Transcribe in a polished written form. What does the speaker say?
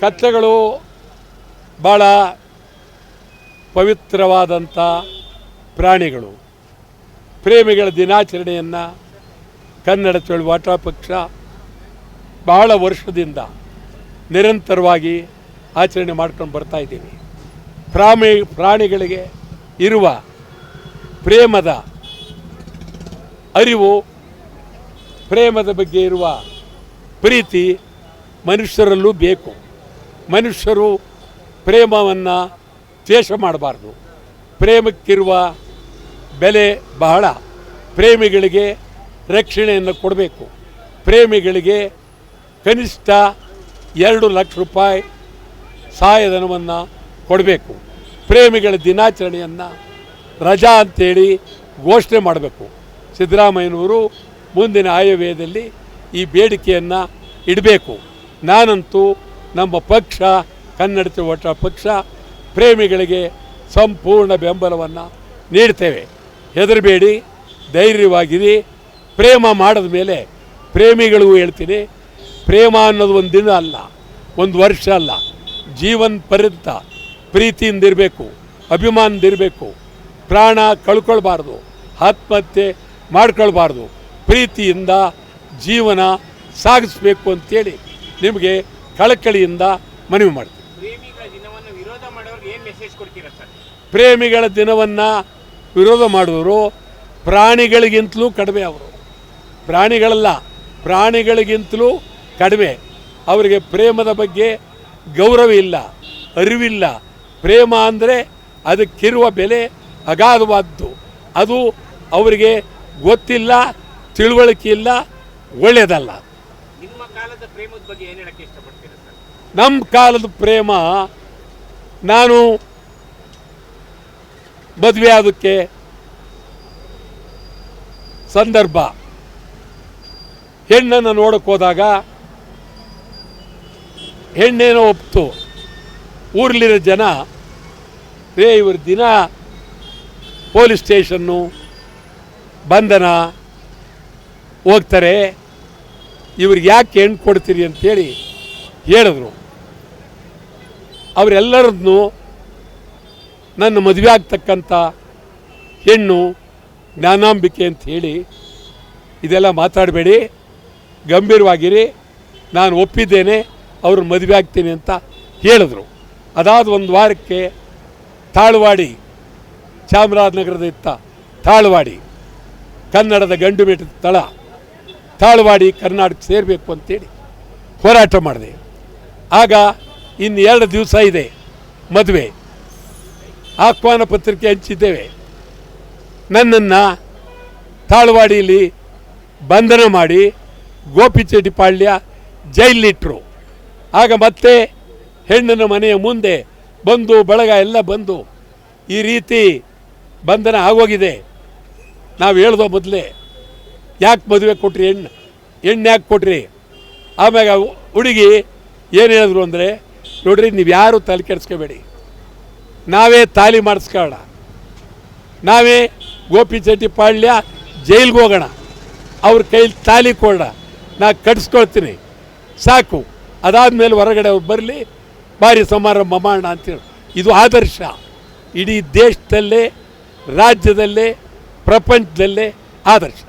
ಕತ್ತೆಗಳು ಭಾಳ ಪವಿತ್ರವಾದಂಥ ಪ್ರಾಣಿಗಳು. ಪ್ರೇಮಿಗಳ ದಿನಾಚರಣೆಯನ್ನು ಕನ್ನಡ ಚಳವಟ ಪಕ್ಷ ಬಹಳ ವರ್ಷದಿಂದ ನಿರಂತರವಾಗಿ ಆಚರಣೆ ಮಾಡ್ಕೊಂಡು ಬರ್ತಾ ಇದ್ದೀವಿ. ಪ್ರಾಣಿಗಳಿಗೆ ಇರುವ ಪ್ರೇಮದ ಅರಿವು, ಪ್ರೇಮದ ಬಗ್ಗೆ ಇರುವ ಪ್ರೀತಿ ಮನುಷ್ಯರಲ್ಲೂ ಬೇಕು. ಮನುಷ್ಯರು ಪ್ರೇಮವನ್ನು ದ್ವೇಷ ಮಾಡಬಾರ್ದು. ಪ್ರೇಮಕ್ಕಿರುವ ಬೆಲೆ ಬಹಳ. ಪ್ರೇಮಿಗಳಿಗೆ ರಕ್ಷಣೆಯನ್ನು ಕೊಡಬೇಕು. ಪ್ರೇಮಿಗಳಿಗೆ ಕನಿಷ್ಠ 2 ಲಕ್ಷ ರೂಪಾಯಿ ಸಹಾಯಧನವನ್ನು ಕೊಡಬೇಕು. ಪ್ರೇಮಿಗಳ ದಿನಾಚರಣೆಯನ್ನು ರಜಾ ಅಂತೇಳಿ ಘೋಷಣೆ ಮಾಡಬೇಕು. ಸಿದ್ದರಾಮಯ್ಯನವರು ಮುಂದಿನ ಆಯವ್ಯಯದಲ್ಲಿ ಈ ಬೇಡಿಕೆಯನ್ನು ಇಡಬೇಕು. ನಾನಂತೂ ನಮ್ಮ ಪಕ್ಷ ಕನ್ನಡ ಚಳವಟ ಪಕ್ಷ ಪ್ರೇಮಿಗಳಿಗೆ ಸಂಪೂರ್ಣ ಬೆಂಬಲವನ್ನು ನೀಡ್ತೇವೆ. ಹೆದರಬೇಡಿ, ಧೈರ್ಯವಾಗಿರಿ. ಪ್ರೇಮ ಮಾಡಿದ ಮೇಲೆ ಪ್ರೇಮಿಗಳಿಗೂ ಹೇಳ್ತೀನಿ, ಪ್ರೇಮ ಅನ್ನೋದು ಒಂದು ದಿನ ಅಲ್ಲ, ಒಂದು ವರ್ಷ ಅಲ್ಲ, ಜೀವನ ಪರ್ಯಂತ ಪ್ರೀತಿಯಿಂದಿರಬೇಕು, ಅಭಿಮಾನದಿಂದಿರಬೇಕು. ಪ್ರಾಣ ಕಳ್ಕೊಳ್ಬಾರ್ದು, ಆತ್ಮಹತ್ಯೆ ಮಾಡ್ಕೊಳ್ಬಾರ್ದು. ಪ್ರೀತಿಯಿಂದ ಜೀವನ ಸಾಗಿಸ್ಬೇಕು ಅಂತೇಳಿ ನಿಮಗೆ ಕಳಕಳಿಯಿಂದ ಮನವಿ ಮಾಡ್ತೀನಿ. ಪ್ರೇಮಿಗಳ ದಿನವನ್ನು ವಿರೋಧ ಮಾಡಿದವರು ಪ್ರಾಣಿಗಳಿಗಿಂತಲೂ ಕಡಿಮೆ. ಅವರು ಪ್ರಾಣಿಗಳಲ್ಲ, ಪ್ರಾಣಿಗಳಿಗಿಂತಲೂ ಕಡಿಮೆ. ಅವರಿಗೆ ಪ್ರೇಮದ ಬಗ್ಗೆ ಗೌರವ ಇಲ್ಲ, ಅರಿವಿಲ್ಲ. ಪ್ರೇಮ ಅಂದರೆ ಅದಕ್ಕಿರುವ ಬೆಲೆ ಅಗಾಧವಾದ್ದು. ಅದು ಅವರಿಗೆ ಗೊತ್ತಿಲ್ಲ, ತಿಳುವಳಿಕೆ ಇಲ್ಲ, ಒಳ್ಳೆಯದಲ್ಲ. ನಿಮ್ಮ ಕಾಲದ ಪ್ರೇಮದ ಬಗ್ಗೆ ಏನು ಹೇಳಕ್ಕೆ ಇಷ್ಟಪಡ್ತೀರಾ ಸರ್? ನಮ್ಮ ಕಾಲದ ಪ್ರೇಮ, ನಾನು ಮದುವೆ ಆದಕ್ಕೆ ಸಂದರ್ಭ, ಹೆಣ್ಣನ್ನು ನೋಡಕ್ಕೆ ಹೋದಾಗ ಹೆಣ್ಣೇನೋ ಒಪ್ತು. ಊರ್ಲಿರೋ ಜನ, ಇವ್ರ ದಿನ ಪೊಲೀಸ್ ಸ್ಟೇಷನ್ನು ಬಂಧನ ಹೋಗ್ತಾರೆ, ಇವ್ರಿಗೆ ಯಾಕೆ ಹೆಣ್ಣು ಕೊಡ್ತೀರಿ ಅಂತೇಳಿ ಹೇಳಿದ್ರು. ಅವರೆಲ್ಲರನ್ನು ನನ್ನ ಮದುವೆ ಆಗ್ತಕ್ಕಂಥ ಹೆಣ್ಣು ಜ್ಞಾನಾಂಬಿಕೆ ಅಂತ ಹೇಳಿ ಇದೆಲ್ಲ ಮಾತಾಡಬೇಡಿ, ಗಂಭೀರವಾಗಿರಿ, ನಾನು ಒಪ್ಪಿದ್ದೇನೆ, ಅವ್ರನ್ನ ಮದುವೆ ಆಗ್ತೀನಿ ಅಂತ ಹೇಳಿದ್ರು. ಅದಾದ ಒಂದು ವಾರಕ್ಕೆ ತಾಳ್ವಾಡಿ, ಚಾಮರಾಜನಗರದ ಇತ್ತ ತಾಳ್ವಾಡಿ, ಕನ್ನಡದ ಗಂಡು ಬೆಟ್ಟದ ತಳ ತಾಳ್ವಾಡಿ ಕರ್ನಾಟಕ ಸೇರಬೇಕು ಅಂತೇಳಿ ಹೋರಾಟ ಮಾಡಿದೆ. ಆಗ ಇನ್ನು 2 ದಿವಸ ಇದೆ ಮದುವೆ, ಆಹ್ವಾನ ಪತ್ರಿಕೆ ಹಂಚಿದ್ದೇವೆ. ನನ್ನನ್ನು ತಾಳ್ವಾಡಿಯಲ್ಲಿ ಬಂಧನ ಮಾಡಿ ಗೋಪಿಚೆಟ್ಟಿಪಾಳ್ಯ ಜೈಲಿಟ್ಟರು. ಆಗ ಮತ್ತೆ ಹೆಣ್ಣಿನ ಮನೆಯ ಮುಂದೆ ಬಂದು ಬಳಗ ಎಲ್ಲ ಬಂದು ಈ ರೀತಿ ಬಂಧನ ಆಗೋಗಿದೆ, ನಾವು ಹೇಳ್ದೋ ಮೊದಲೇ, ಯಾಕೆ ಮದುವೆ ಕೊಟ್ರಿ, ಹೆಣ್ಣು ಯಾಕೆ ಕೊಟ್ರಿ? ಆಮ್ಯಾಗ ಹುಡುಗಿ ಏನು ಹೇಳಿದ್ರು ಅಂದರೆ, ನೋಡ್ರಿ, ನೀವು ಯಾರು ತಲೆ ಕೆಡಿಸ್ಕೋಬೇಡಿ, ನಾವೇ ತಾಲಿ ಮಾಡಿಸ್ಕೊಳ್ಳೋಣ, ನಾವೇ ಗೋಪಿಚೆಟ್ಟಿಪಾಳ್ಯ ಜೈಲಿಗೆ ಹೋಗೋಣ, ಅವ್ರ ಕೈಲಿ ತಾಲಿ ಕೊಡೋಣ, ನಾ ಕಟ್ಸ್ಕೊಳ್ತೀನಿ, ಸಾಕು. ಅದಾದಮೇಲೆ ಹೊರಗಡೆ ಅವ್ರು ಬರಲಿ, ಭಾರಿ ಸಮಾರಂಭ ಮಾಡೋಣ ಅಂತೇಳಿ. ಇದು ಆದರ್ಶ. ಇಡೀ ದೇಶದಲ್ಲೇ, ರಾಜ್ಯದಲ್ಲೇ, ಪ್ರಪಂಚದಲ್ಲೇ ಆದರ್ಶ.